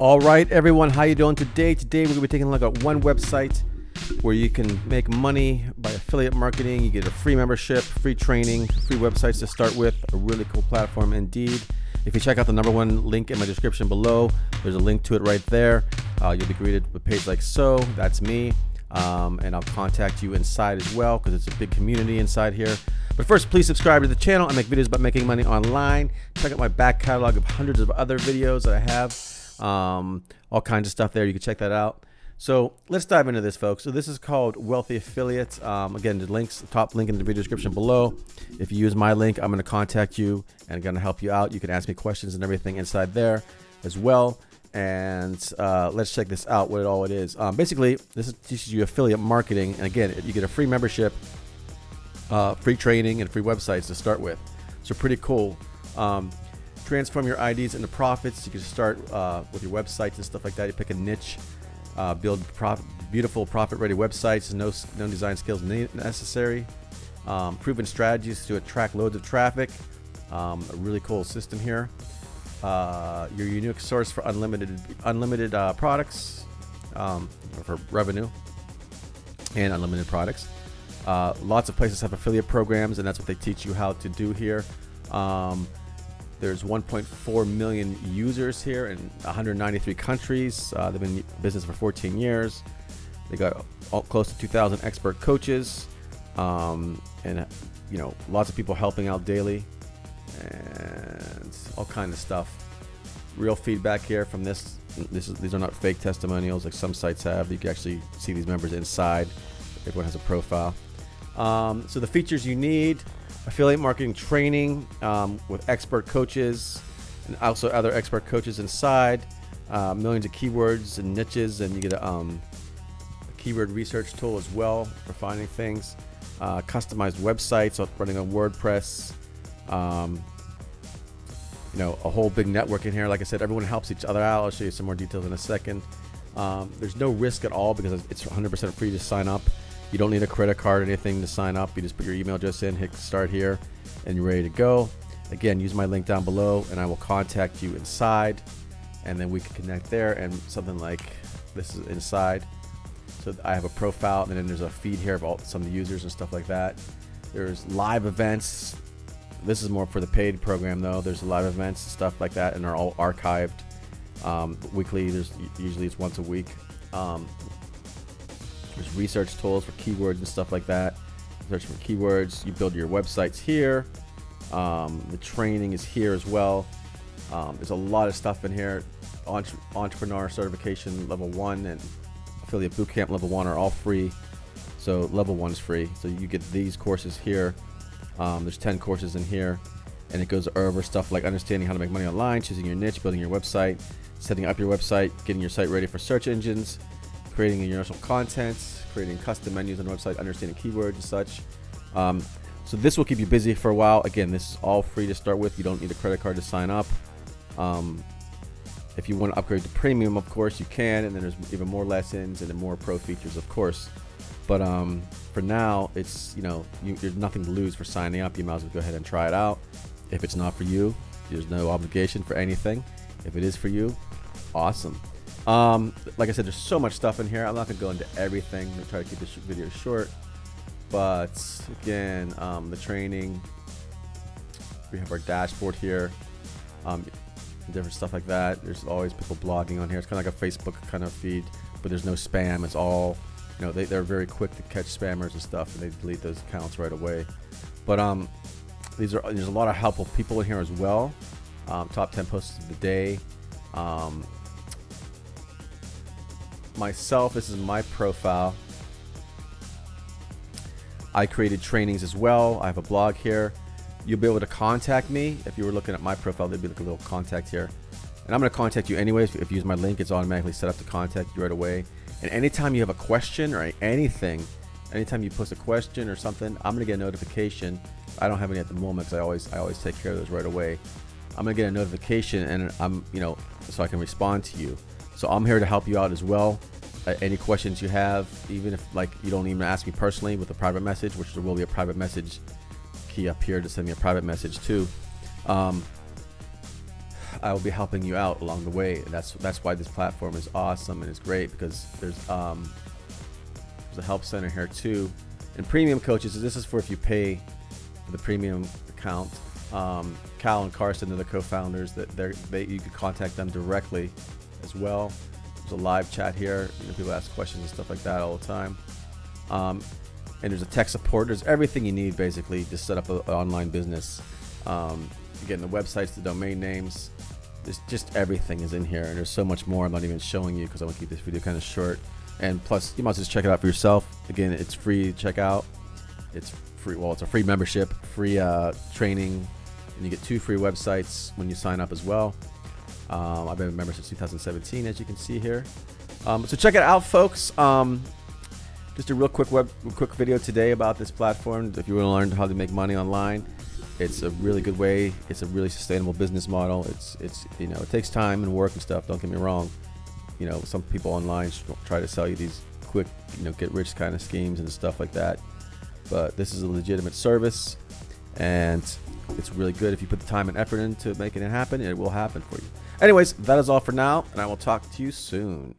All right, everyone, how you doing today? Today we're going to be taking a look at one website where you can make money by affiliate marketing. You get a free membership, free training, free websites to start with. A really cool platform indeed. If you check out the number one link in my description below, there's a link to it right there. You'll be greeted with a page like so. That's me. And I'll contact you inside as well because it's a big community inside here. But first, please subscribe to the channel. I make videos about making money online. Check out my back catalog of hundreds of other videos that I have. All kinds of stuff there. You can check that out. So let's dive into this, folks. So this is called Wealthy Affiliates. Again, the top link in the video description below. If you use my link, I'm going to contact you and going to help you out. You can ask me questions and everything inside there as well. And let's check this out, what it is. Basically, this teaches you affiliate marketing. And again, you get a free membership, free training, and free websites to start with. So pretty cool. Transform your IDs into profits. You can start with your websites and stuff like that. You pick a niche, build beautiful profit-ready websites. No design skills necessary. Proven strategies to attract loads of traffic. A really cool system here. Your unique source for unlimited products, for revenue and unlimited products. Lots of places have affiliate programs, and that's what they teach you how to do here. There's 1.4 million users here in 193 countries. They've been in business for 14 years. They got close to 2,000 expert coaches, and lots of people helping out daily, and all kinds of stuff. Real feedback here from this. These are not fake testimonials like some sites have. You can actually see these members inside. Everyone has a profile. So the features you need: affiliate marketing training with expert coaches and also other expert coaches inside, millions of keywords and niches, and you get a keyword research tool as well for finding things, customized websites running on WordPress, a whole big network in here. Like I said, everyone helps each other out. I'll show you some more details in a second. There's no risk at all because it's 100% free to sign up. You don't need a credit card or anything to sign up. You just put your email address in, hit start here, and you're ready to go. Again, use my link down below, and I will contact you inside, and then we can connect there. And something like this is inside. So I have a profile, and then there's a feed here of some of the users and stuff like that. There's live events. This is more for the paid program, though. There's live events and stuff like that, and they're all archived weekly. Usually it's once a week. There's research tools for keywords and stuff like that. Search for keywords. You build your websites here. The training is here as well. There's a lot of stuff in here. Entrepreneur certification level 1 and affiliate bootcamp level 1 are all free. So level 1 is free. So you get these courses here. There's 10 courses in here, and it goes over stuff like understanding how to make money online, choosing your niche, building your website, setting up your website, getting your site ready for search engines, creating your universal content, creating custom menus on the website, understanding keywords and such. So this will keep you busy for a while. Again, this is all free to start with. You don't need a credit card to sign up. If you want to upgrade to premium, of course you can, and then there's even more lessons and then more pro features, of course. But for now, it's there's nothing to lose for signing up. You might as well go ahead and try it out. If it's not for you, there's no obligation for anything. If it is for you, awesome. Like I said, there's so much stuff in here. I'm not gonna go into everything. I'm gonna try to keep this video short. But again, the training. We have our dashboard here. Different stuff like that. There's always people blogging on here. It's kind of like a Facebook kind of feed, but there's no spam. It's all, they're very quick to catch spammers and stuff, and they delete those accounts right away. But there's a lot of helpful people in here as well. Top 10 posts of the day. Myself, this is my profile. I created trainings as well. I have a blog here. You'll be able to contact me. If you were looking at my profile, there'd be like a little contact here. And I'm going to contact you anyways. If you use my link, it's automatically set up to contact you right away. And anytime you have a question or anything, anytime you post a question or something, I'm going to get a notification. I don't have any at the moment because I always take care of those right away. I'm going to get a notification, and so I can respond to you. So I'm here to help you out as well. Any questions you have, even if you don't even ask me personally with a private message, which there will be a private message key up here to send me a private message too. I will be helping you out along the way. And that's why this platform is awesome and it's great, because there's a help center here too. And premium coaches, this is for if you pay for the premium account. Cal and Carson are the co-founders. You could contact them directly as well. There's a live chat here. People ask questions and stuff like that all the time. And there's a tech support. There's everything you need basically to set up an online business. You're getting the websites, the domain names. There's just everything is in here, and there's so much more I'm not even showing you because I want to keep this video kind of short. And plus, you might just check it out for yourself. Again, it's free to check out. It's free. Well, it's a free membership, free training, and you get 2 free websites when you sign up as well. I've been a member since 2017, as you can see here. So check it out, folks. Just a real quick video today about this platform. If you want to learn how to make money online, it's a really good way. It's a really sustainable business model. It's it takes time and work and stuff. Don't get me wrong. Some people online try to sell you these quick, get rich kind of schemes and stuff like that. But this is a legitimate service, and it's really good. If you put the time and effort into making it happen, it will happen for you. Anyways, that is all for now, and I will talk to you soon.